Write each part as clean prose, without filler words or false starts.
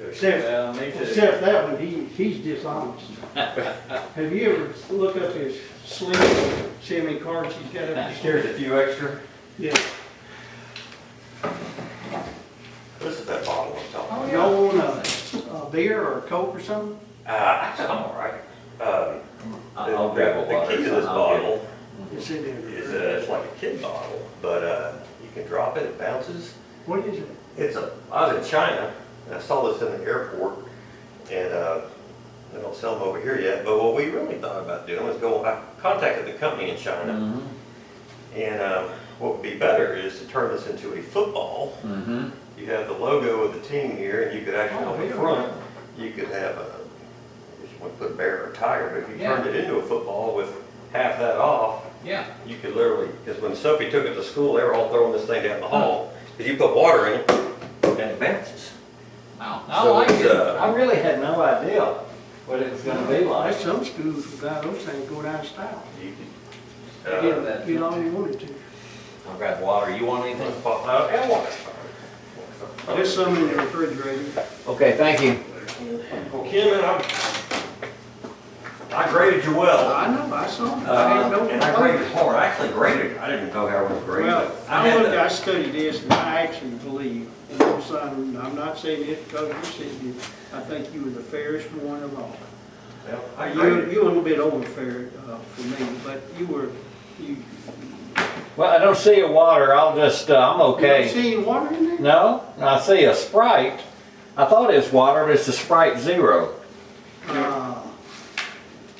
Except that one, he's dishonest. Have you ever looked up his sleeve, see how many cards he's got up? There's a few extra. Yeah. This is that bottle I'm talking about. Y'all want a beer or a Coke or something? I'm all right. I'll grab a The water. key to this bottle It's in there. is it's like a kid bottle, but you can drop it, it bounces. What is it? I was in China, and I saw this in the airport, and they don't sell them over here yet, but what we really thought about doing was I contacted the company in China, and what would be better is to turn this into a football. You have the logo of the team here, and you could actually, on the front, you could have if you want to put a bear or a tiger, but if you turned it into a football with half that off, you could literally, because when Sophie took it to school, they were all throwing this thing down the hall, because you put water in it, and it bounces. Wow, I like it. I really had no idea what it was gonna be like. There's some schools without those things go down style. You could, Get all you wanted to. I'll grab water. You want anything? and water. There's some in the refrigerator. Okay, thank you. Well, Kim, I graded you well. I know, I saw it. I had no And I complaint. graded hard. I actually graded. I didn't know how it was graded. Well, but I I studied this, and I actually believe, and your son, I'm not saying it because you said it, I think you were the fairest one of all. well, I graded. You're a little bit over fair for me, but you Well, I don't see a water. I'm You don't okay. see any water in there? No, I see a Sprite. I thought it was water, but it's a Sprite Zero.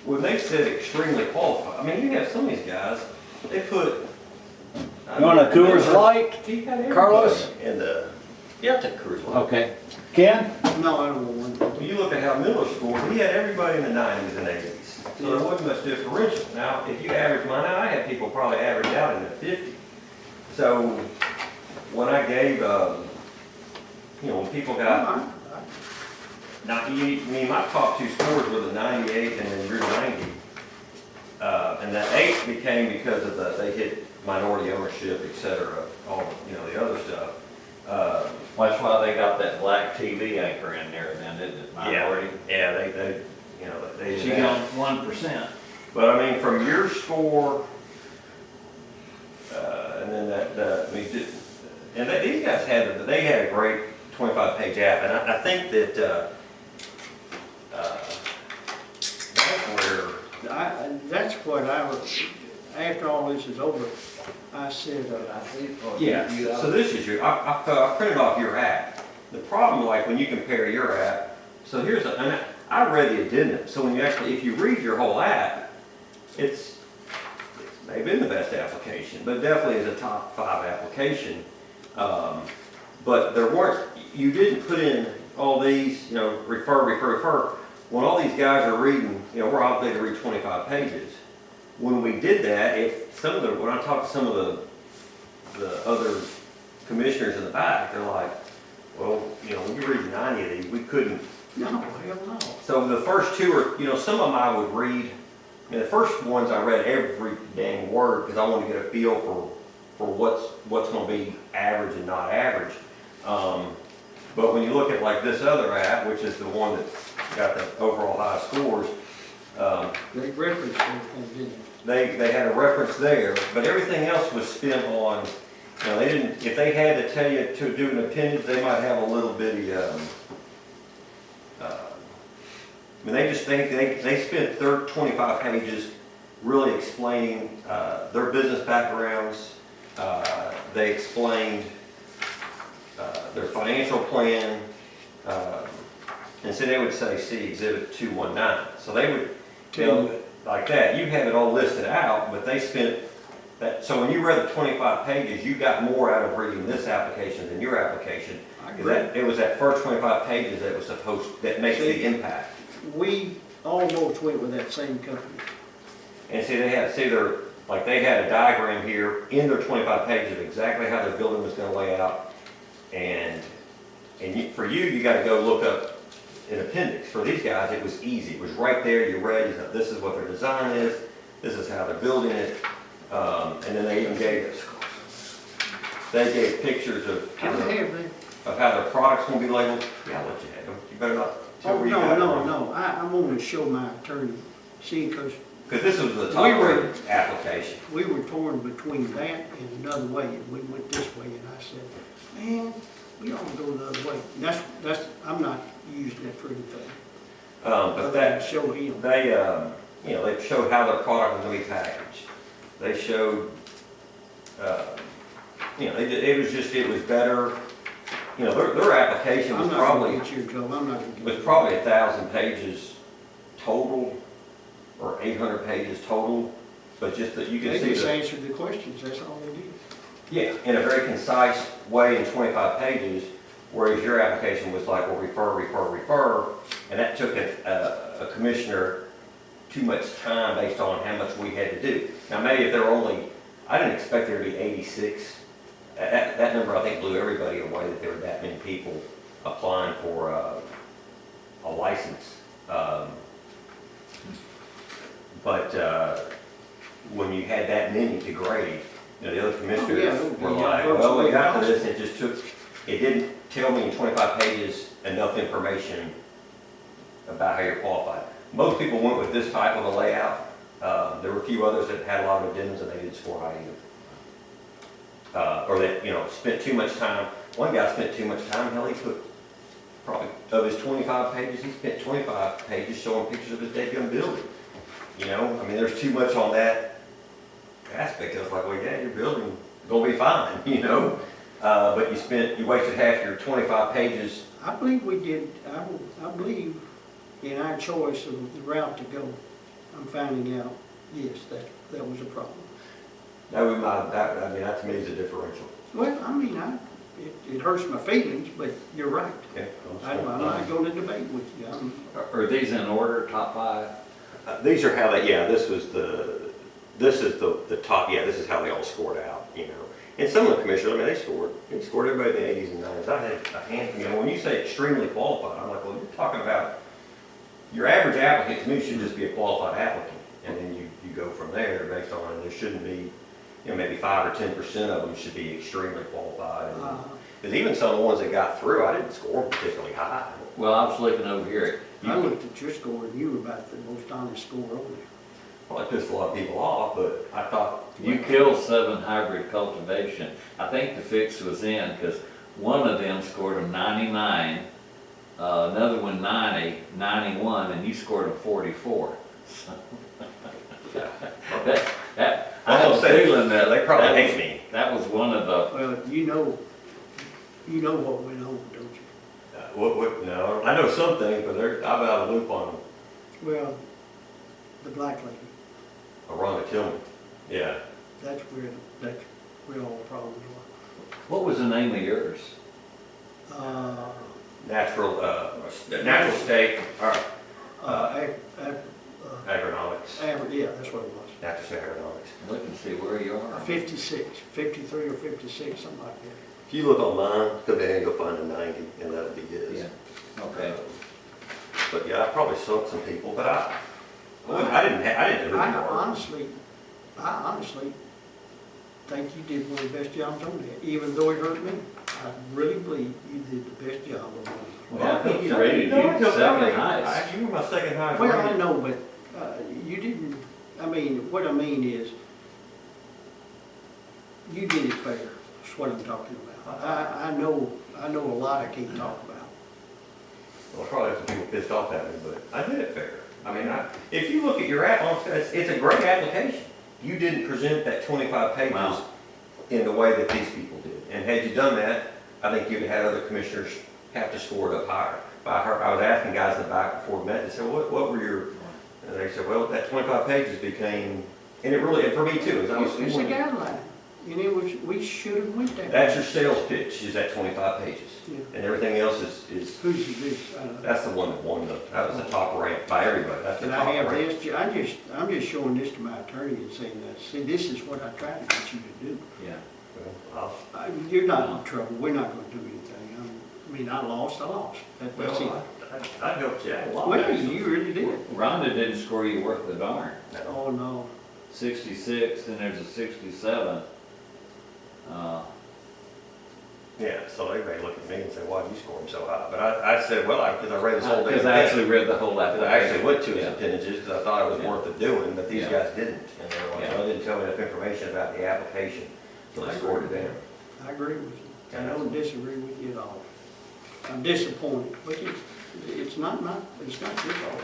When they said extremely qualified, I mean, you have some of these guys, they put. You want a Coors Light, He had everybody Carlos? in the, yeah, I'll take Coors Light. Okay. Ken? No, I don't want one. When you look at how Miller scored, he had everybody in the 90s and 80s. So there wasn't much differential. Now, if you average mine out, I had people probably average out in the 50s. So when I gave, when people got, my top two scores were the 98 and then your 90. And that 8 became because of they hit minority ownership, et cetera, all, the other stuff. That's why they got that black TV anchor in there then, isn't it? Minority. Yeah, they She got 1%. But I mean, from your score, and then these guys had a great 25-page app, and I think that that's where That's what I was, after all this is over, I said, So this is I printed off your app. The problem, like when you compare your app, so and I read the addendum. So when if you read your whole app, it's maybe the best application, but definitely is a top 5 application. But you didn't put in all these, refer. When all these guys are reading, we're obligated to read 25 pages. When we did that, when I talked to some of the other commissioners in the back, they're like, well, when you read 90 of these, we couldn't. no, hell no. So the first 2 are, some of them I would read. The first ones I read every dang word because I wanted to get a feel for what's going to be average and not average. But when you look at like this other app, which is the one that got the overall high scores, They referenced everything, didn't they had a reference there, but everything else was spent on, they didn't, if they had to tell you to do an appendage, they might have a little bitty, they spent their 25 pages really explaining their business backgrounds. They explained their financial plan, and so they would say, see Exhibit 219. So they would tell like that. You have it all listed out, but they spent that. So when you read the 25 pages, you got more out of reading this application than your application. It was that first 25 pages that makes the impact. We almost went with that same company. And see, they had a diagram here in their 25 pages of exactly how their building was going to lay out. And for you got to go look up an appendix. For these guys, it was easy. It was right there. You read, this is what their design is. This is how they're building it. And then they even gave pictures of. Can I have that? of how their product's gonna be labeled, yeah, I'll let you have them. You better not tell Oh, where you got it no, from. no, I'm gonna show my attorney, see, because Because this was the We top were- rate application. we were torn between that and another way, and we went this way, and I said, man, we ought to go the other way. And that's, I'm not using that for anything, But other than that, show him. they, you know, they showed how their product was gonna be packaged. They showed, you know, it was just, it was better, you know, their application was I'm not gonna probably, get you, Joe, I'm not gonna get you. was probably 1,000 pages total, or 800 pages total, but just that you can They see just the, answered the questions, that's all they did. yeah, in a very concise way in 25 pages, whereas your application was like, well, refer, and that took a commissioner too much time based on how much we had to do. Now, maybe if there were only, I didn't expect there to be 86. That number, I think, blew everybody away, that there were that many people applying for a license. But when you had that many to grade, you know, the other commissioners were like, well, we got to this, it just took, it didn't tell me in 25 pages enough information about how you're qualified. Most people went with this type of a layout. There were a few others that had a lot of addendums and they didn't score high either. Or that, you know, spent too much time. One guy spent too much time, hell, he put probably, of his 25 pages, he spent 25 pages showing pictures of his dead building. You know, I mean, there's too much on that aspect. I was like, well, yeah, your building gonna be fine, you know? But you wasted half your 25 pages. I believe we did, I believe in our choice of the route to go, I'm finding out, yes, that was a problem. That would I mean, that to me is a differential. Well, I mean, it hurts my feelings, but you're right. Yeah, I'm not going to debate with you. Are these in order, top 5? These are how they, yeah, this is the top, yeah, this is how they all scored out, you know. And some of the commissioners, I mean, they scored everybody in the 80s and 90s. I had a handful, you know, when you say extremely qualified, I'm like, well, you're talking about, your average applicant to me should just be a qualified applicant. And then you go from there based on, there shouldn't be, you know, maybe 5 or 10% of them should be extremely qualified. Because even some of the ones that got through, I didn't score particularly high. Well, I was looking over here. I looked at your score and you were about the most honest score on there. Probably pissed a lot of people off, but I thought. You killed 7 hybrid cultivation. I think the fix was in, because one of them scored a 99, another one 90, 91, and you scored a 44. I have a feeling that They probably hate me. that was one of the, Well, you know what went on, don't you? No, I know some things, but I'm out of the loop on them. Well, the black lady, Rhonda-Henry. Yeah. that's where all the problems were. what was the name of yours? Natural state, or agronomics. Yeah, that's what it was. Natural state agronomics. Look and see where you are. 56, 53 or 56, something like that. If you look on mine, go down and go find a 90, and that'll be his. Yeah, okay. But yeah, I probably sunk some people, but I didn't know who I you were. honestly think you did one of the best jobs on that, even though it hurt me. I really believe you did the best job on that. Well, I think you rated you second highest. You were my second highest. Well, I rated. know, but you didn't, I mean, what I mean is, you did it fair, that's what I'm talking about. I know a lot I can't talk about. Well, probably some people pissed off at me, but I did it fair. I mean, if you look at your app, it's a great application. You didn't present that 25 pages Wow. in the way that these people did. And had you done that, I think you'd have had other commissioners have to score it up higher. I was asking guys in the back before we met, they said, what were your, and they said, well, that 25 pages became, and it really, and for me too, as I was It's a scoring, guideline, and it was, we should have went that. that's your sales pitch, is that 25 pages. Yeah. And everything else is Who's this? that's the one that won that was the top rank by everybody. That's the And top I have rank. this, I'm just showing this to my attorney and saying that, see, this is what I tried to get you to do. Yeah. Well, You're not in trouble, we're not gonna do anything. I mean, I lost. That's it. I helped you out a lot. Well, actually. you really did. Rhonda didn't score you worth the darn. Oh, no. 66, then there's a 67. Yeah, so they may look at me and say, why did you score them so high? But I said, well, because I read this whole thing. Because I actually read the whole I application. actually went to his Yeah. appendages because I thought it was Yeah. worth it doing, but these Yeah. guys didn't. And they were like, Yeah. well, they didn't tell me enough information about the application, so they scored it down. I agree with you. I don't disagree with you at all. I'm disappointed, but it's not your fault.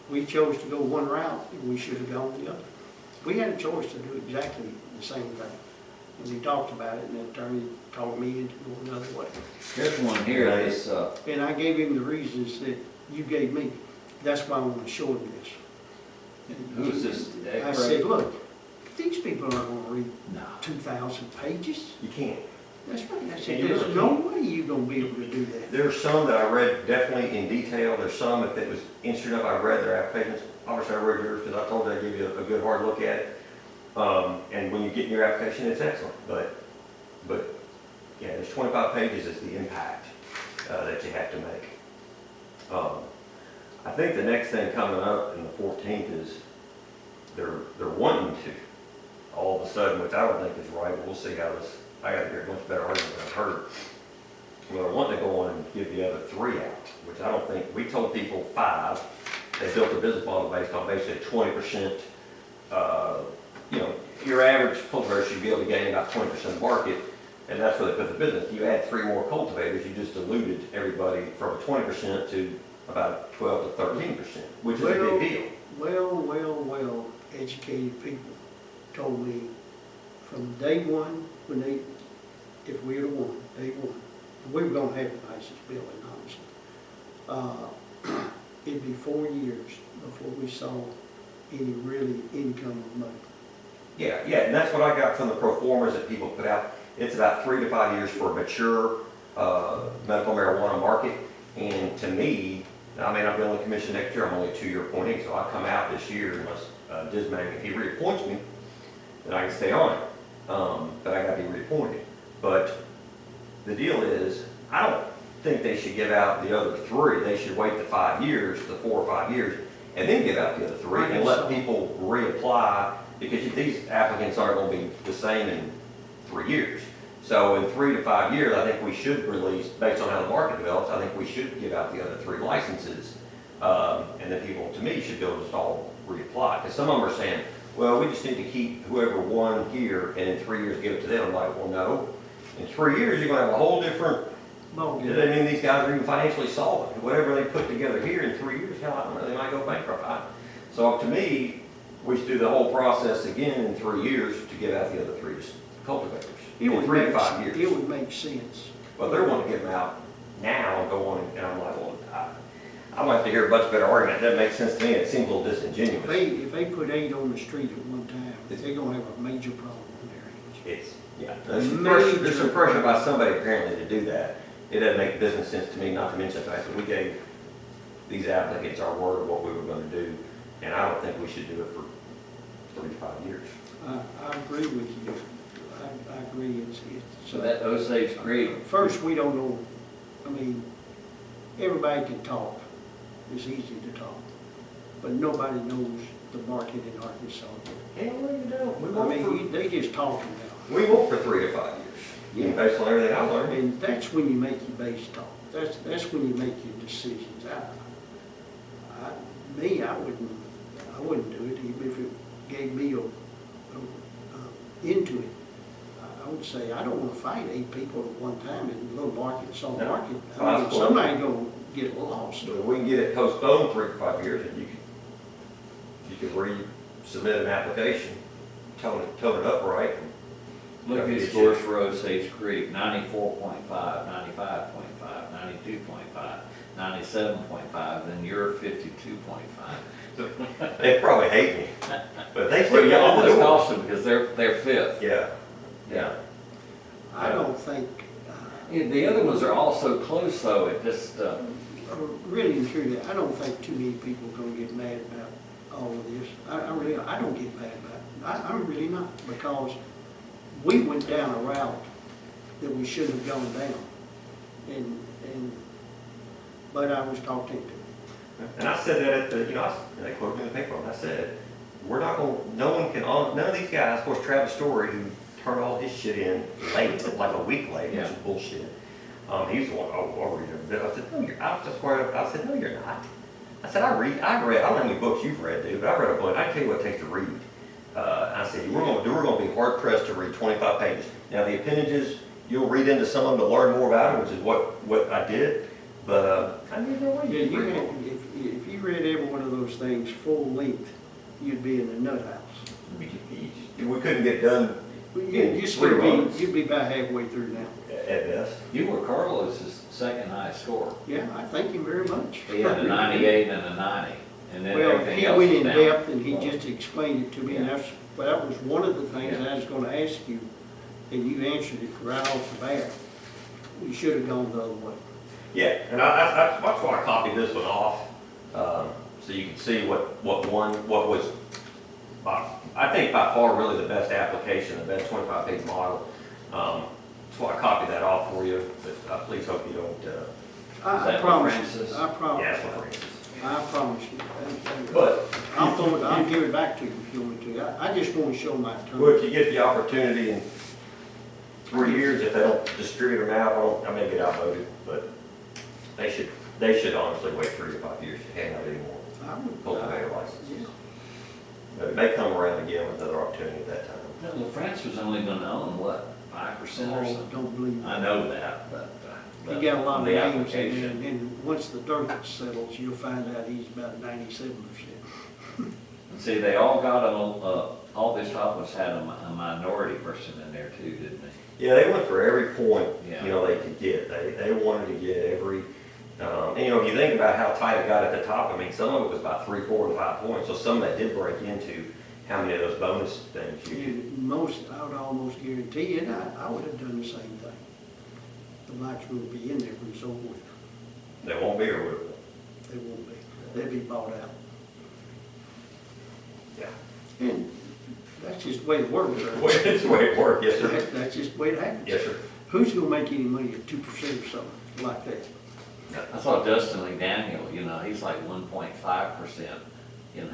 We chose to go one route and we should have gone the other. We had a choice to do exactly the same thing. And we talked about it and the attorney talked me into going another way. Here's one here, this, And I gave him the reasons that you gave me. That's why I want to show him this. who's this? I said, look, these people aren't going to read No. 2,000 pages. You can't. That's right. I Yeah, said, you there's really no way you're going to be able to do that. There's some that I read definitely in detail. There's some, if it was interesting enough, I read their applications. Obviously, I read yours because I told you I'd give you a good hard look at it. And when you get in your application, it's excellent. But yeah, there's 25 pages is the impact that you have to make. I think the next thing coming up in the 14th is they're wanting to all of a sudden, which I don't think is right. We'll see how this. I got to hear a much better argument than I've heard. Well, they're wanting to go on and give the other 3 out, which I don't think. We told people 5. They built a business model based on basically 20%. Your average cultivator should be able to gain about 20% market, and that's where they put the business. You add 3 more cultivators, you just diluted everybody from a 20% to about 12 to 13%, which is a big deal. Well, educated people told me from day one, if we had won, day one, and we were gonna have a license building, honestly. It'd be 4 years before we saw any really income of money. Yeah, and that's what I got from the pro formas that people put out. It's about 3 to 5 years for a mature medical marijuana market. And to me, I may not be on the commission next year, I'm only a 2-year appointee, so I come out this year unless Dismag, if he reappoints me, then I can stay on it. But I gotta be reappointed. But the deal is, I don't think they should give out the other 3. They should wait the 5 years, the 4 or 5 years, and then give out the other 3 and let people reapply, because these applicants aren't gonna be the same in 3 years. So in 3 to 5 years, I think we should release, based on how the market develops, I think we should give out the other 3 licenses. And then people, to me, should be able to just all reapply. Because some of them are saying, well, we just need to keep whoever won here and in 3 years give it to them. I'm like, well, no. In 3 years, you're gonna have a whole different, Ballgame. does that mean these guys are even financially solvent? Whatever they put together here in 3 years, hell, I don't know, they might go bankrupt. So to me, we should do the whole process again in 3 years to give out the other 3 cultivators. In 3 to 5 years. It would make sense. Well, they're wanting to get them out now and go on, and I'm like, well, I'd like to hear a much better argument. That makes sense to me. It seems a little disingenuous. If they put 8 on the street at one time, they're gonna have a major problem on their hands. There's some pressure by somebody apparently to do that. It doesn't make business sense to me, not to mention the fact that we gave these applicants our word of what we were gonna do, and I don't think we should do it for 3 to 5 years. I agree with you. I agree. So that Osage Creek, First, we don't know, I mean, everybody can talk. It's easy to talk. But nobody knows the market in Arkansas. Hell, no, you don't. We I won't mean, they just talking now. we won't for 3 to 5 years, based on everything I learned. And that's when you make your base talk. That's when you make your decisions. I wouldn't do it, even if it gave me into it. I would say, I don't want to fight 8 people at one time in a little market, small No. market. I mean, somebody's gonna get lost. So we can get it postponed 3 to 5 years, and you could resubmit an application, tone it up right. look at these scores for Osage Creek, 94.5, 95.5, 92.5, 97.5, then you're 52.5. They probably hate me, but they still Well, you got the almost door. cost them because they're 5th. Yeah. I don't think, Yeah, the other ones are all so close though, it just, really and truly, I don't think too many people are gonna get mad about all of this. I don't get mad about it. I'm really not, because we went down a route that we shouldn't have gone down. But I was talked into it. And I said that at the, they quoted me in the paper, and I said, none of these guys, of course, Travis Story, who turned all his shit in late, like a week late, which is Yeah. bullshit. He's the one, oh, I'll read every bit. I said, no, I said, no, you're not. I said, I read, I don't know how many books you've read, dude, but I've read a bunch. I tell you what it takes to read. I said, we're gonna be hard pressed to read 25 pages. Now, the appendages, you'll read into some of them to learn more about it, which is what I did. But, I mean, no way. Yeah, you had, if you read every one of those things full length, you'd be in a nut house. We couldn't get done You'd be about halfway through now. at best. You were Carlos's second highest score. Yeah, I thank him very much. He had a 98 and a 90, and then Well, everything he else went was in down. depth and he just explained it to me, and Yeah. that was one of the things Yeah. I was gonna ask you, and you answered it right off the bat. You should have gone the other way. Yeah, and that's why I copied this one off, so you can see what was, I think by far really the best application, the best 25-page model. That's why I copied that off for you, but I please hope you don't, I that promise Francis? you, I promise, yeah, that's what it is. I promise you. But, I'll give it back to you if you want me to. I just want to show my well, turn. if you get the opportunity in 3 years, if they don't distribute them out, I may get outvoted, but they should honestly wait 3 to 5 years to hand out any more I would, cultivator licenses. yeah. But it may come around again with another opportunity at that time. Well, France was only gonna own, what, 5% or Oh, something? don't believe I it. know that, but. He got a lot of the names in there, application. and once the dirt settles, you'll find out he's about 97%. And see, they all got all these topics had a minority person in there too, didn't they? Yeah, they went for every point, Yeah. they could get. They wanted to get every, and if you think about how tight it got at the top, I mean, some of it was about 3, 4, and 5 points. So some that did break into how many of those bonus things you could. I would almost guarantee, and I would have done the same thing. The blacks will be in there when it's over with. They won't be or will. They won't be. They'll be bought out. Yeah. And that's just the way it works. It's the way it works, yes, sir. That's just the way it happens. Yes, sir. Who's gonna make any money at 2% or something like that? I thought Justin McDaniel, he's like 1.5%.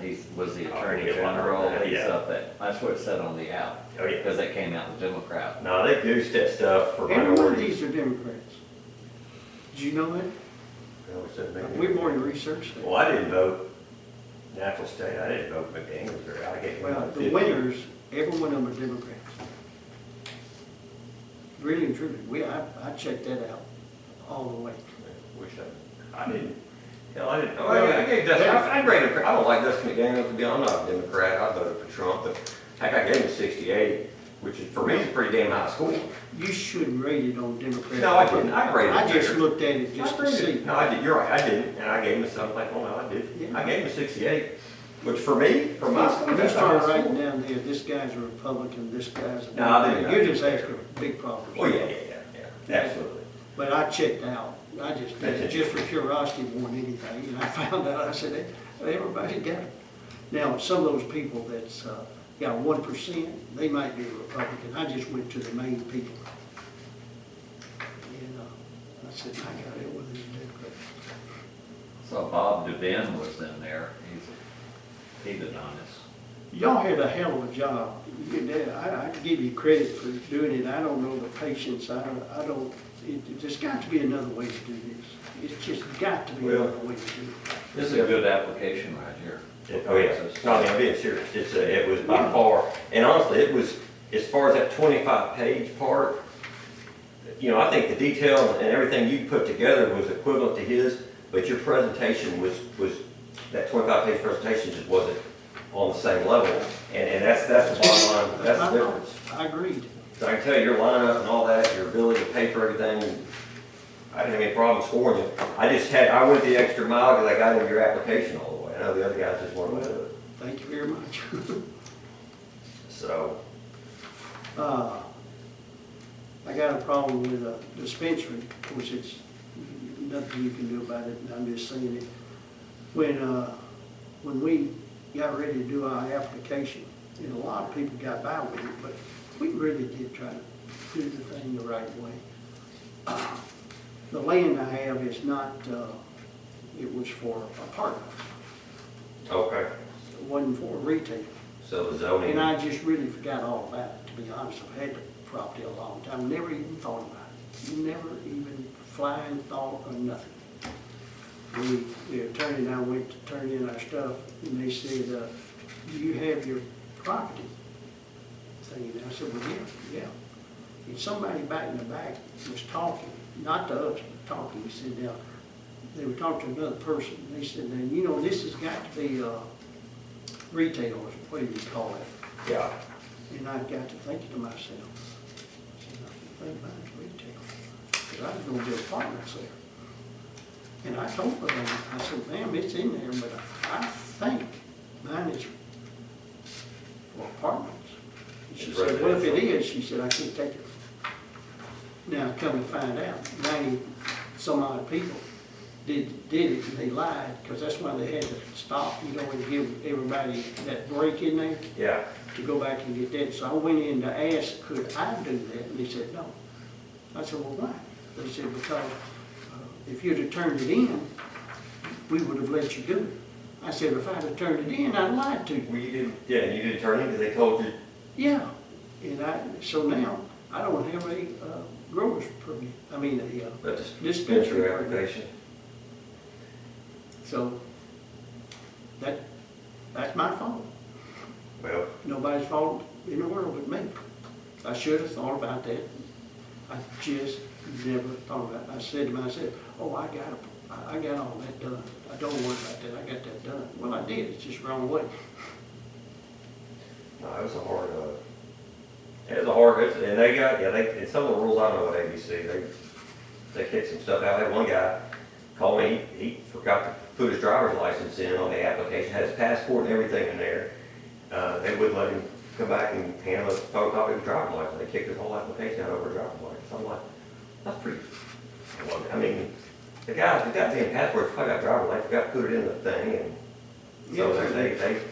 He was the Attorney yeah, General, he's yeah. up that's what it said on the out. Oh, yeah. Because they came out with Democrat. No, they goosed that stuff for Every one of minorities. these are Democrats. Did you know that? We've already researched that. Well, I didn't vote natural state. I didn't vote McDaniels or I gave him Well, like the 50. winners, every one of them are Democrats. Really and truly, I checked that out all the way. Wish I didn't. I didn't. I gave Dustin. I don't like Dustin McDaniel to be honest. I'm not a Democrat. I voted for Trump, but heck, I gave him 68, which is for me is a pretty damn high score. You shouldn't rate it on Democrats. No, I didn't. I rated it I just fair. looked at it just to see. No, I did. You're right. I didn't, and I gave him something like, oh no, I did. Yeah. I gave him 68, which for me, for my score, When you that's a high start writing score. down there, this guy's a Republican, this guy's a No, I didn't. Democrat, you're just asking big problems. Oh yeah, absolutely. But I checked out, I just did it That's it. just for curiosity more than anything, and I found out, I said, everybody got it. Now, some of those people that's got 1%, they might be a Republican, I just went to the main people. And I said, I got it with this Democrat. So Bob Devin was in there, he's an honest. Y'all had a hell of a job. I give you credit for doing it. I don't know the patience. I don't, there's got to be another way to do this. It's just got to be another way to do it. This is a good application right here. Oh, yeah. No, I mean, I'm being serious. It was by far, and honestly, it was, as far as that 25-page part, I think the detail and everything you put together was equivalent to his, but your presentation was that 25-page presentation just wasn't on the same level, and that's the bottom line, that's the difference. I agreed. So I can tell you, your lineup and all that, your ability to pay for everything, I didn't have any problem scoring you. I went the extra mile because I got into your application all the way. I know the other guys just weren't with it. Thank you very much. So, I got a problem with a dispensary, of course, it's nothing you can do about it, and I'm just saying it. When we got ready to do our application, and a lot of people got by with it, but we really did try to do the thing the right way. The land I have is not, it was for apartments, okay, it wasn't for retail. so the zoning. And I just really forgot all about it, to be honest, I've had the property a long time, never even thought about it. Never even flying thought or nothing. The attorney and I went to turn in our stuff, and they said, do you have your property thing? And I said, well, yeah. And somebody back in the back was talking, not to us, but talking. He said, now, they were talking to another person. They said, now, you know, this has got to be retailers, what do you call it? Yeah. And I got to thinking to myself, I said, I think mine's retail. Because I was going to build apartments there. And I told her, I said, ma'am, it's in there, but I think mine is for apartments. And she said, well, if it is, she said, I can't take it. Now, come to find out, 90 some odd people did it, and they lied, because that's why they had to stop, you know, and give everybody that break in there. Yeah. To go back and get that. So I went in to ask, could I do that? And they said, no. I said, well, why? They said, because if you'd have turned it in, we would have let you do it. I said, if I'd have turned it in, I'd lied to you. Well, you didn't, yeah, you didn't turn it because they told you. Yeah. And so now, I don't have a grower's permit. I mean, But dispensary dispensary permit. application. So that's my fault. Well, Nobody's fault in the world but me. I should have thought about that. I just never thought about it. I said to myself, oh, I got all that done. I don't worry about that. I got that done. Well, I did. It's just the wrong way. no, it was a hard, and they got, yeah, and some of the rules, I don't know what ABC, they kicked some stuff out. I had one guy call me, he forgot to put his driver's license in on the application, had his passport and everything in there. They wouldn't let him come back and hand him a photocopy of his driver's license. They kicked his whole application out over a driver's license. I'm like, that's pretty, I mean, the goddamn passport's probably got driver's license, forgot to put it in the thing, and so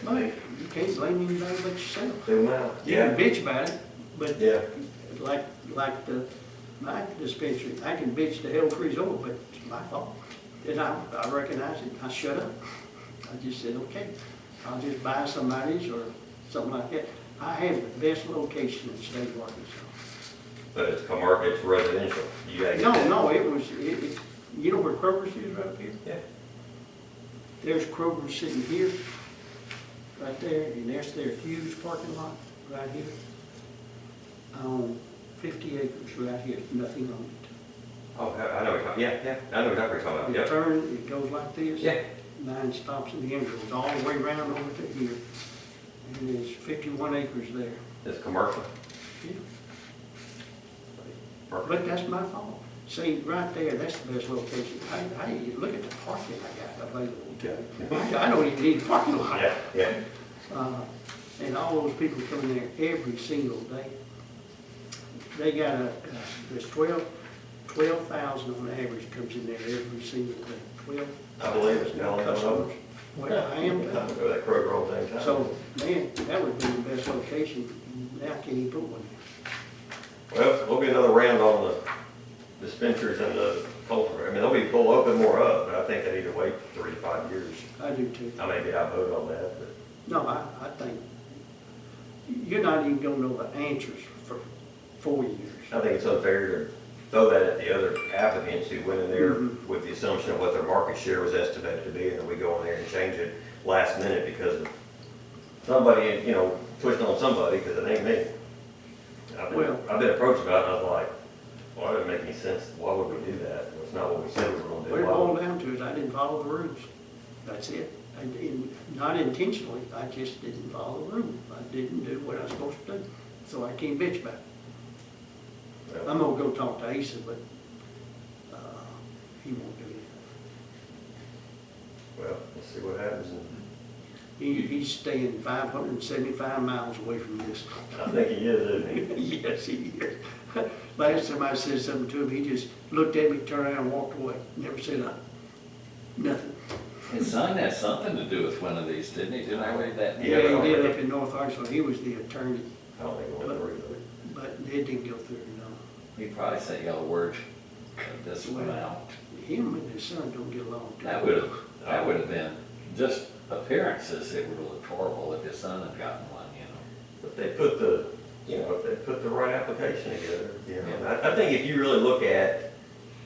Mike, you can't blame anybody but yourself. threw them out. You can bitch about it, but Yeah. like my dispensary, I can bitch the hell freeze over, but it's my fault. And I recognize it. I shut up. I just said, okay, I'll just buy somebody's or something like that. I have the best location in the state of Arkansas. But it's commercial, it's residential. You gotta get that. No, it was, you know where Kroger's is right up here? Yeah. There's Kroger sitting here, right there, and there's their huge parking lot right here. I own 50 acres right here, nothing on it. Oh, I know what you're talking, yeah, I know what you're talking about, You yeah. turn, it goes like this. Yeah. Mine stops in the end, goes all the way around over to here. And there's 51 acres there. It's commercial. Yeah. Perfect. But that's my fault. See, right there, that's the best location. Look at the parking I got available to me. I don't even need a parking lot. Yeah. And all those people come in there every single day. They got there's 12,000 on average comes in there every single day. 12,000 I believe it's now customers. Well, I am too. Go to that Kroger all the time. So, man, that would be the best location. Now can you put one there? Well, there'll be another round on the dispensaries and the cultivator. I mean, they'll open more up, but I think they need to wait 3 to 5 years. I do too. I may get outvoted on that, but. No, I think you're not even gonna know the answers for 4 years. I think it's unfair to throw that at the other applicants who went in there Mhm. with the assumption of what their market share was estimated to be, and then we go in there and change it last minute because of somebody, pushed on somebody, because it ain't me. I've been approached about it, and I was like, well, that doesn't make any sense. Why would we do that? It's not what we said we were gonna do. What it Why would- boiled down to is I didn't follow the rules. That's it. Not intentionally, I just didn't follow the rules. I didn't do what I was supposed to do. So I can't bitch about it. Well, I'm gonna go talk to Asa, but he won't do it. Well, let's see what happens. And He's staying 575 miles away from this. I think he is, isn't he? Yes, he is. Last time I said something to him, he just looked at me, turned around, and walked away. Never said nothing. His son had something to do with one of these, didn't he? Didn't I read that? Yeah, Yeah, but he I did don't- up in North Arkansas. He was the attorney, I don't think we'll agree with it. but it didn't go through, no. He probably said, y'all word, cut this one out. Him and his son don't get along. That would have been, just appearances, it would have looked horrible if his son had gotten one, But they put the you know, if they put the right application together, you know. And I think if you really look at,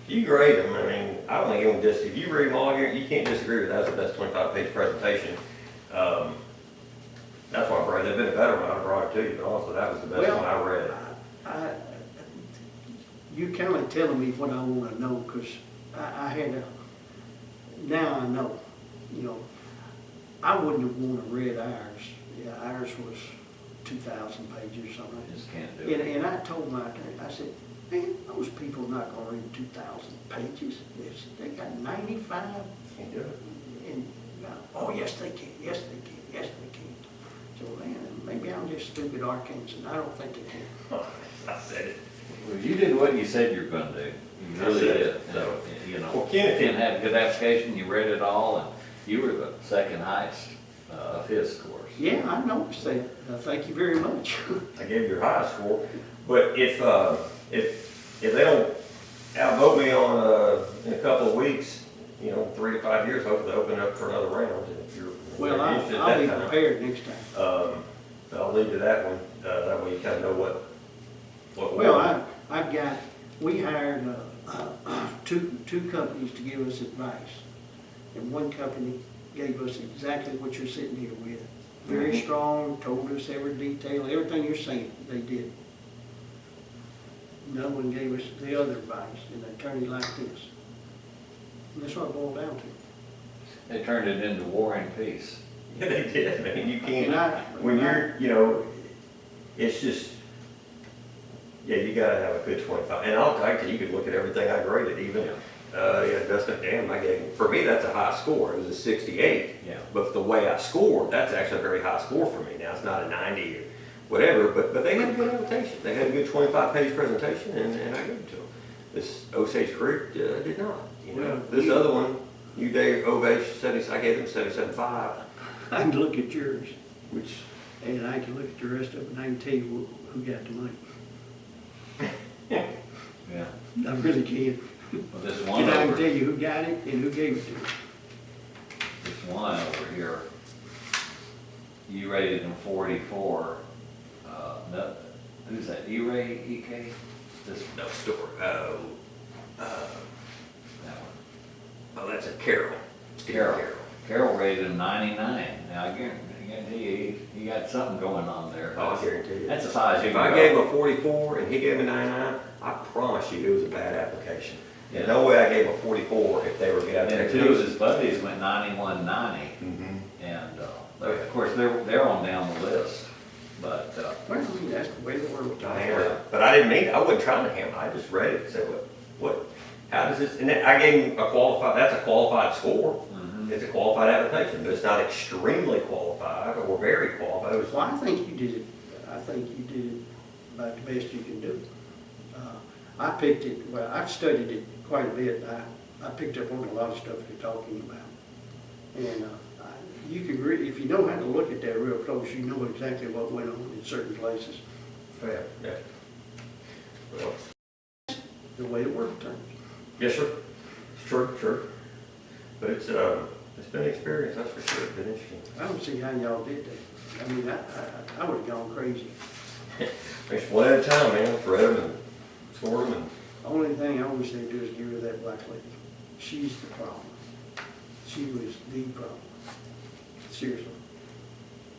if you grade them, I mean, I don't think anyone if you read them all, you can't disagree with that, that's a 25-page presentation. That's why I brought it. There'd been a better one, I brought it to you, but also that was the best one I read. You kind of telling me what I want to know, because I had a, now I know, you know, I wouldn't have wanted to read ours. Yeah, ours was 2,000 pages or something. Just can't do it. And I told my attorney, I said, man, those people are not going to read 2,000 pages. They got 95. Can't do it. And, oh, yes, they can. Yes, they can. Yes, they can. So, man, maybe I'm just stupid Arkansas. I don't think they can. I said it. Well, you did what you said you were gonna do. You really did. So, you know, Well, Ken, if Ken had a good application, you read it all, and you were the second highest of his scores. Yeah, I noticed that. Thank you very much. I gave you your highest score, but if they don't outvote me on, in a couple of weeks, you know, 3 to 5 years, hopefully they open up for another round. And if you're Well, interested at I'll be that time, prepared next time. I'll leave to that one. That way you kind of know what. Well, we hired two companies to give us advice. And one company gave us exactly what you're sitting here with. Very strong, told us every detail, everything you're saying, they did. No one gave us the other advice, an attorney like this. And that's what it boiled down to. They turned it into War and Peace. Yeah, they did. I mean, you can't, And you know, it's just, yeah, you gotta have a good 25. And I'll tell you, you could look at everything I graded, even, Dustin Dam, I gave, for me, that's a high score. It was a 68. Yeah. But the way I scored, that's actually a very high score for me. Now, it's not a 90 or whatever, but they had a good application. They had a good 25-page presentation, and I gave it to them. This Osage Creek did not. You know, this other one, New Day Ovation, I gave them 77.5. I can look at yours, Which, and I can look at the rest of it, and I can tell you who got the money. Yeah. I really can. Well, this one And I can over, tell you who got it and who gave it to me. this one over here, you rated him 44. No, who's that? E-Ray, E-K? This no store. that one. Oh, that's a Carol. Carol rated him 99. Now, I guarantee you, he got something going on there. Oh, I guarantee you. That's the size you If can I go. gave him a 44 and he gave me 99, I promise you it was a bad application. Yeah. There's no way I gave him a 44 if they were good And applications. two of his buddies went 91-90, and of course they're on down the list. But Well, I mean, that's the way the world. I hammered it. But I didn't mean, I wasn't trying to hammer, I just read it and said, how does this, and then I gave him that's a qualified score. It's a qualified application, but it's not extremely qualified or very qualified. It was, Well, I think you did it about the best you can do. I picked it, well, I've studied it quite a bit. I picked up on a lot of stuff you're talking about. And you can really, if you know how to look at that real close, you know exactly what went on in certain places, yeah. Well, the way the world turns. yes, sir. It's true. But it's been an experience, that's for sure. It's been interesting. I don't see how y'all did that. I mean, I would have gone crazy. It's one at a time, man. Read them and scored them. The only thing I always say to do is give her that black lady. She's the problem. She was the problem. Seriously,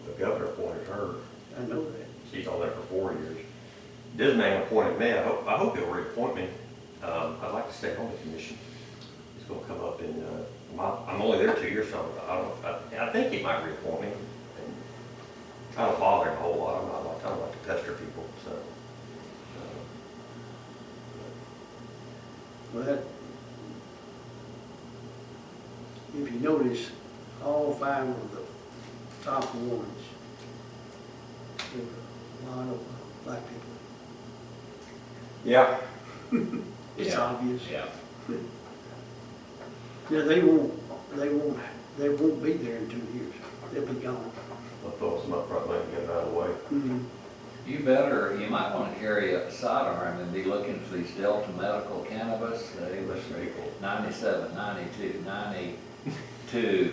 The governor appointed her. I know that. She's on there for 4 years. This man appointed me. I hope he'll reappoint me. I'd like to stay on the commission. It's going to come up in, I'm only there 2 years, so I don't know. I think he might reappoint me. I don't bother him a whole lot. I don't like to pester people, so. Well, if you notice, all 5 of the top ones, there were a lot of black people. Yeah. It's Yeah. obvious. yeah, Yeah, they won't be there in 2 years. They'll be gone. I'll throw some up front, and get them out of the way. you might want to carry a sidearm and be looking for these Delta Medical Cannabis. They was 97, 92, 92,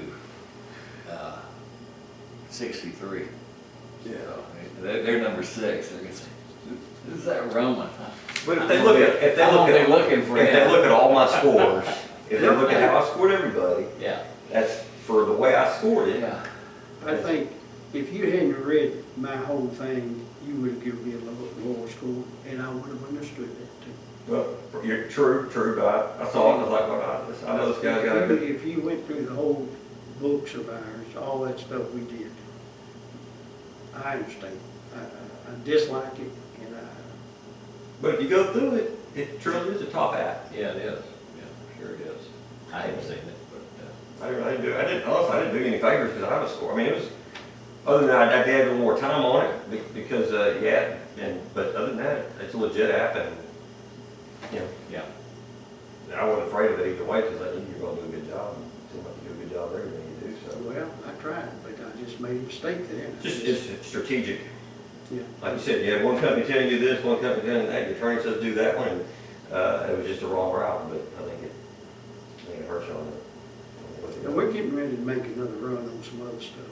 63. Yeah. They're number 6. They're gonna say, Is that Roman? But if they look at, if they I'm look only at, looking for if they him. look at all my scores, if they look at how I scored everybody, Yeah, that's for the way I scored it. yeah. I think if you hadn't read my whole thing, you would have given me a lower score, and I would have understood that too. Well, you're true, but I saw it, and I was like, well, I know this guy's got a good. If you went through the whole books of ours, all that stuff we did, I understand. I dislike it, and But if you go through it, it truly is a top hat. Yeah, it is. Yeah, sure it is. I haven't seen it, but, Honestly, I didn't do any favors because I was score. I mean, it was, other than that, I had a little more time on it because, but other than that, it's a legit app and, you know, yeah. I wasn't afraid of it either way because I knew you were gonna do a good job. It seemed like you do a good job of everything you do, so. well, I tried, but I just made a mistake there. It's strategic. Yeah. Like you said, you had one company telling you this, one company telling you that, your attorney says do that one, and, it was just a wrong route, but I think it hurts you on it. And we're getting ready to make another run on some other stuff,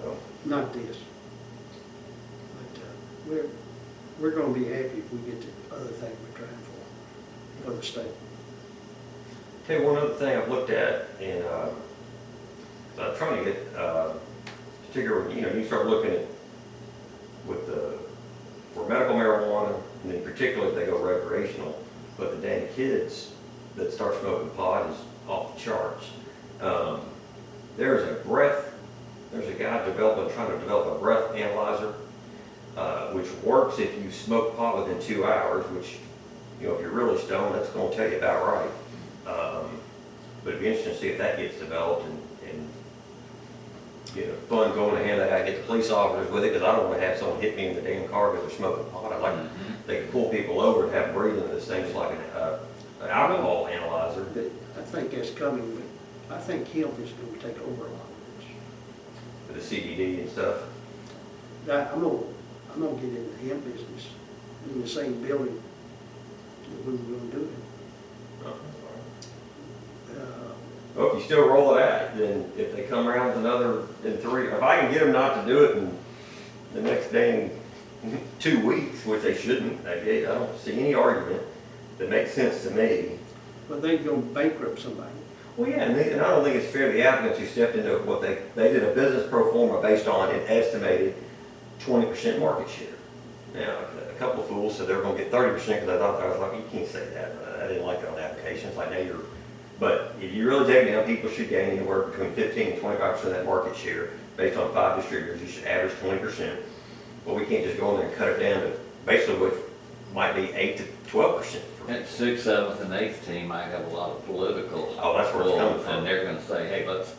So, not this. But we're gonna be happy if we get the other thing we're trying for the state. tell you one other thing I've looked at, and, I'm trying to get, particularly, you start looking at with for medical marijuana, and in particular if they go recreational, but the damn kids that start smoking pot is off the charts. There's a guy trying to develop a breath analyzer, which works if you smoke pot within 2 hours, which, if you're really stoned, that's gonna tell you about right. But it'd be interesting to see if that gets developed and fun going to hand that out, get the police officers with it, because I don't want to have someone hit me in the damn car because they're smoking pot. I'd like they could pull people over and have breathing this thing's like an alcohol analyzer. I think that's coming, but I think hemp is gonna take over a lot of this. For the CBD and stuff. I'm gonna get in the hemp business in the same building that we were gonna do it. Well, if you still roll it out, then if they come around with another in 3, if I can get them not to do it in the next dang 2 weeks, which they shouldn't, I don't see any argument that makes sense to me. But they go bankrupt somebody. Well, yeah, and I don't think it's fair to the applicants who stepped into what they did a business pro forma based on an estimated 20% market share. Now, a couple of fools said they were going to get 30% because I thought, I was like, you can't say that. I didn't like that on the application. It's like, now but if you really take it down, people should gain anywhere between 15 and 25% of that market share based on 5 distributors. You should average 20%. Well, we can't just go in there and cut it down to basically what might be 8 to 12%. And 6th, 7th, and 8th team might have a lot of political. Oh, that's where it's coming from. And they're gonna say, hey, let's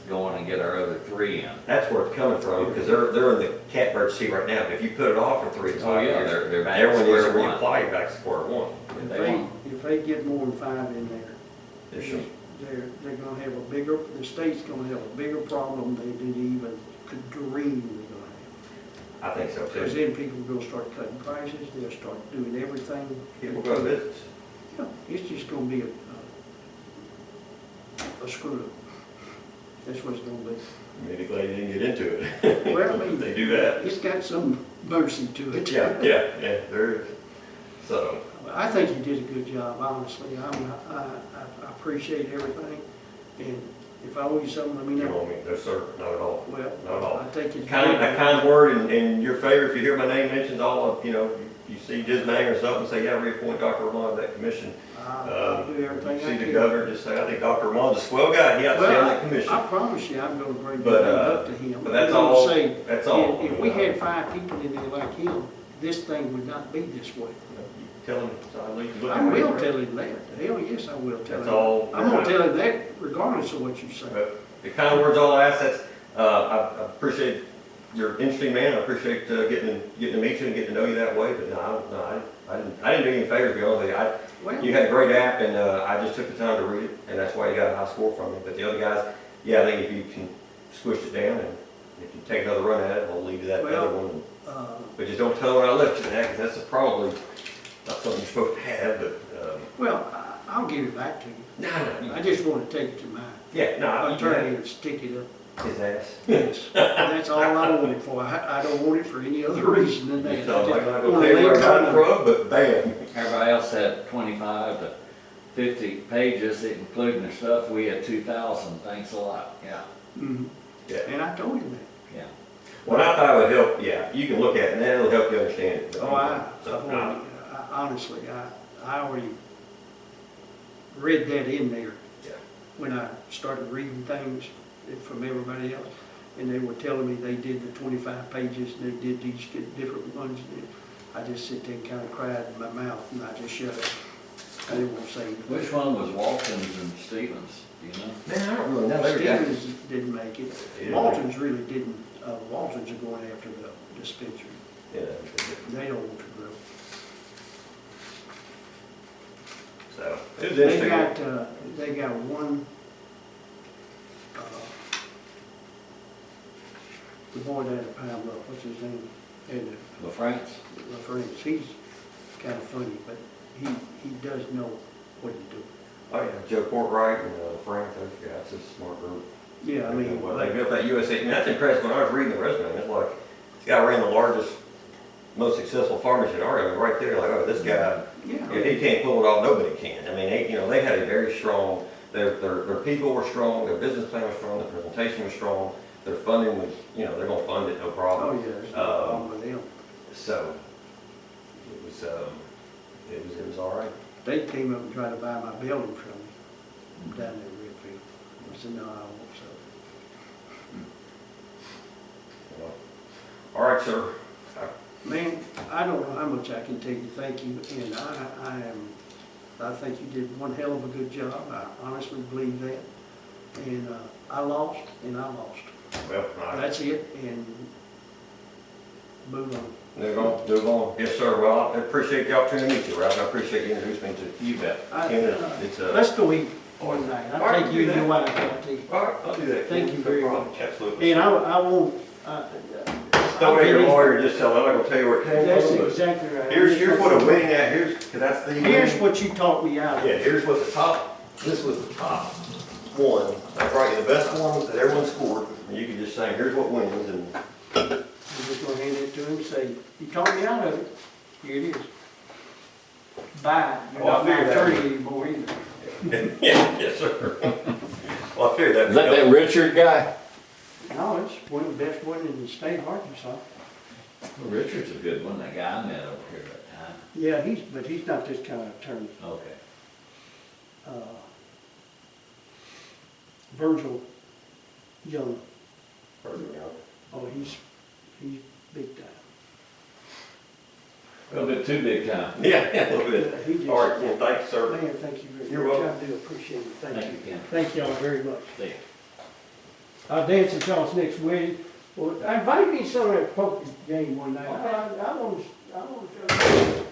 go in and get our other 3 in. That's where it's coming from because they're in the catbird seat right now. But if you put it off for 3 to 5 Oh, yeah, years, they're back to everyone needs to square one. reapply you back to square one. If they get more than 5 in there, They're sure. they're gonna have the state's gonna have a bigger problem than they even could dream they're gonna have. I think so Because too. then people are gonna start cutting prices, they'll start doing everything. People go to business. Yeah, it's just gonna be a screw up. That's what it's gonna be. I'm really glad you didn't get into it. Well, I mean, They do that. it's got some mercy to it. Yeah, there is. So, I think you did a good job, honestly. I appreciate everything. And if I owe you something, let me you know. want me, no sir, not at all. Well, Not at all. I take it. A kind word in your favor, if you hear my name mentioned, all of, you see his name or something, say, yeah, reappoint Dr. Ramon to that commission. I'll do everything I See the can. governor, just say, I think Dr. Ramon's a swell guy, he ought to stay on that commission. I promise you, I'm gonna bring But, that up to him. but that's I'm gonna all- say, that's all. If we had 5 people in there like him, this thing would not be this way. Tell him, so I leave you I will tell him that. Hell, yes, I will tell him. That's all. I'm gonna tell him that regardless of what you say. But the kind of words all I ask, that's, I appreciate, you're an interesting man, I appreciate getting to meet you and getting to know you that way, but I didn't do you any favors, to be honest with you. Well, You had a great app, and I just took the time to read it, and that's why you got a high score from me. But the other guys, yeah, I think if you can squish it down, and if you take another run at it, I'll leave you that Well, other one. uh, But just don't tell them I left you that, because that's probably not something you're supposed to have, but, well, I'll give it back to you. no, I just wanna take it to my yeah, no, attorney and stick it up. His ass. Yes, that's all I want it for. I don't want it for any other reason than that. You tell him, I I'm just not wanna gonna tell you where I let got it him know. from, but bam. Everybody else had 25 to 50 pages, including their stuff. We had 2,000. Thanks a lot. Yeah. Mhm. Yeah. And I told him that. Yeah. Well, I thought it would help, yeah, you can look at it and that'll help you understand it. Oh, honestly, I already read that in there. Yeah. When I started reading things from everybody else, and they were telling me they did the 25 pages, and they did these different ones, and I just sit there and kind of cried in my mouth, and I just shut up. I didn't want to say anything. Which one was Walton's and Stevens? Do you know? Man, I don't really know. They were guys- Stevens didn't make it. Yeah. Walton's really didn't, Walton's are going after the dispensary. Yeah. They don't want to grow. So, it was interesting. They got one, the boy down at Pine Bluff, what's his name? And LaFrance? LaFrance, he's kind of funny, but he does know what he's doing. Oh, yeah, Joe Portwright and Frank, those guys, it's a smart group. Yeah, I mean, Well, they built that USA, and that's impressive. When I was reading the resume, it's like, this guy ran the largest, most successful pharmacy in Oregon. I mean, right there, like, oh, this guy, yeah. if he can't pull it off, nobody can. I mean, they had a very strong, their people were strong, their business plan was strong, their presentation was strong, their funding was, they're gonna fund it, no problem. Oh, yeah, there's no problem with them. So, it was all right. They came up and tried to buy my building from me down there in Redfield. I said, no, I won't sell it. All right, sir. Man, I don't know how much I can tell you thank you, and I think you did one hell of a good job. I honestly believe that. And I lost, and I lost. Well, That's it, and move on. move on. Yes, sir. Well, I appreciate the opportunity to meet you, Ralph. I appreciate you introducing me to. You bet. Let's go eat one night. All right, I'll take you do and your that. wife out to eat. All right, I'll do that. Thank you very much. Absolutely. And I won't, Don't let your lawyer just tell them, I'm not gonna tell you where it came that's from. but exactly right. Here's what a winning at, cause that's the. Here's what you taught me out of. Yeah, here's what the top, this was the top one, like right, the best one that everyone scored, and you can just say, here's what wins, and I'm just gonna hand it to him and say, you taught me out of it. Here it is. Bye. You're Oh, I not my figured that. attorney anymore either. yes, sir. Well, I figured that. Is that that Richard guy? No, it's one of the best ones in the state of Arkansas. Well, Richard's a good one, that guy I met over here that time. Yeah, but he's not this kind of attorney. Okay. Virgil Young. Oh, he's big time. A little bit too big time. Yeah, a little bit. He just- All right, well, thanks, sir. Man, thank you very much. You're welcome. I do appreciate it. Thank you. Ken. Thank y'all very much. See ya. I'll dance at y'all's next wedding. Well, invite me to some of that poker game one night. I want to show you.